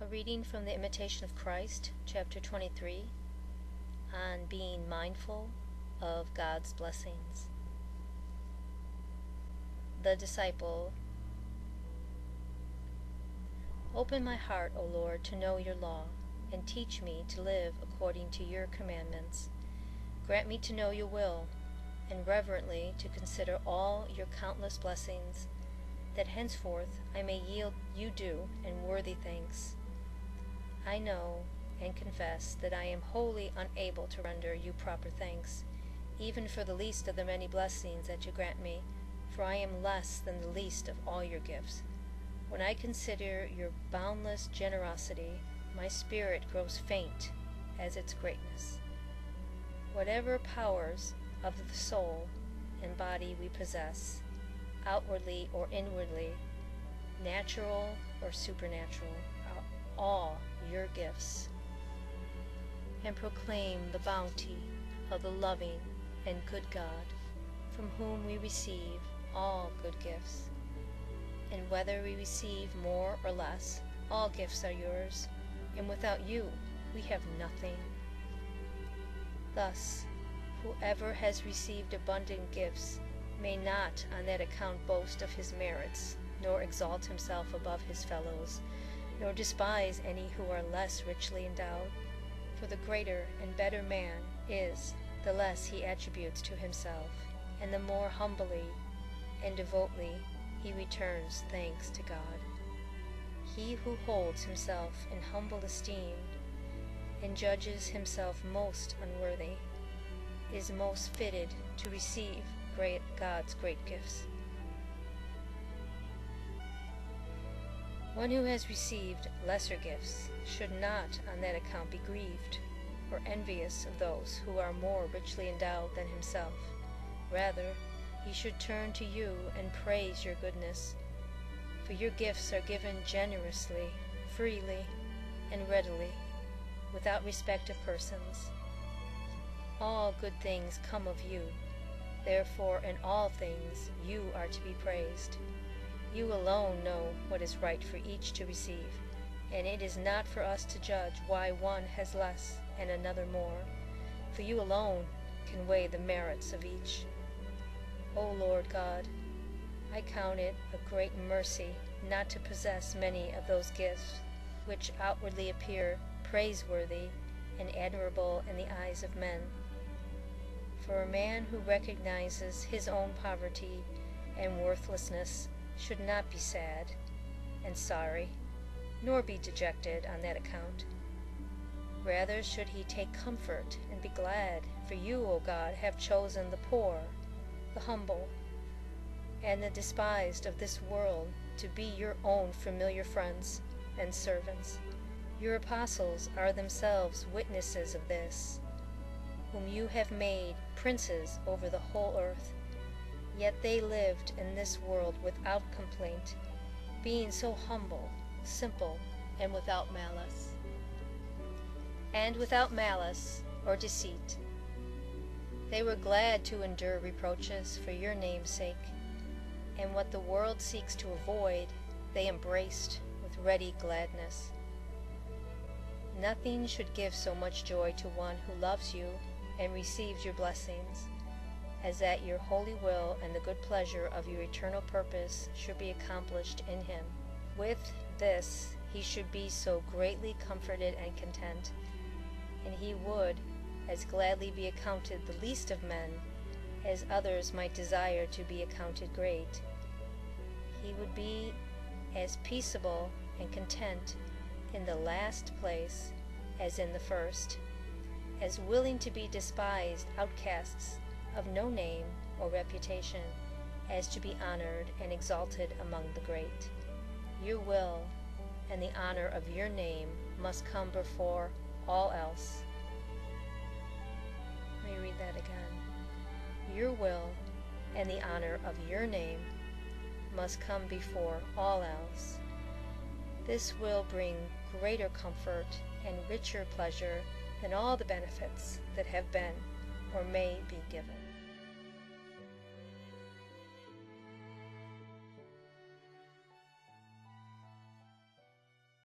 A reading from the Imitation of Christ, chapter 23, on being mindful of God's blessings. The disciple. Open my heart, O Lord, to know your law, and teach me to live according to your commandments. Grant me to know your will, and reverently to consider all your countless blessings, that henceforth I may yield you due and worthy thanks. I know and confess that I am wholly unable to render you proper thanks, even for the least of the many blessings that you grant me, for I am less than the least of all your gifts. When I consider your boundless generosity, my spirit grows faint as its greatness. Whatever powers of the soul and body we possess, outwardly or inwardly, natural or supernatural, are all your gifts, and proclaim the bounty of the loving and good God, from whom we receive all good gifts. And whether we receive more or less, all gifts are yours, and without you we have nothing. Thus, whoever has received abundant gifts may not on that account boast of his merits, nor exalt himself above his fellows, nor despise any who are less richly endowed. For the greater and better man is, the less he attributes to himself, and the more humbly and devotedly he returns thanks to God. He who holds himself in humble esteem and judges himself most unworthy is most fitted to receive God's great gifts. One who has received lesser gifts should not on that account be grieved or envious of those who are more richly endowed than himself. Rather, he should turn to you and praise your goodness, for your gifts are given generously, freely, and readily, without respect of persons. All good things come of you, therefore in all things you are to be praised. You alone know what is right for each to receive, and it is not for us to judge why one has less and another more, for you alone can weigh the merits of each. O Lord God, I count it a great mercy not to possess many of those gifts which outwardly appear praiseworthy and admirable in the eyes of men. For a man who recognizes his own poverty and worthlessness should not be sad and sorry, nor be dejected on that account. Rather should he take comfort and be glad, for you, O God, have chosen the poor, the humble, and the despised of this world to be your own familiar friends and servants. Your apostles are themselves witnesses of this, whom you have made princes over the whole earth. Yet they lived in this world without complaint, being so humble, simple, and without malice. And without malice or deceit. They were glad to endure reproaches for your name's sake, and what the world seeks to avoid, they embraced with ready gladness. Nothing should give so much joy to one who loves you and receives your blessings, as that your holy will and the good pleasure of your eternal purpose should be accomplished in him. With this he should be so greatly comforted and content, and he would as gladly be accounted the least of men, as others might desire to be accounted great. He would be as peaceable and content in the last place as in the first, as willing to be despised outcasts of no name or reputation, as to be honored and exalted among the great. Your will and the honor of your name must come before all else. Let me read that again. Your will and the honor of your name must come before all else. This will bring greater comfort and richer pleasure than all the benefits that have been or may be given.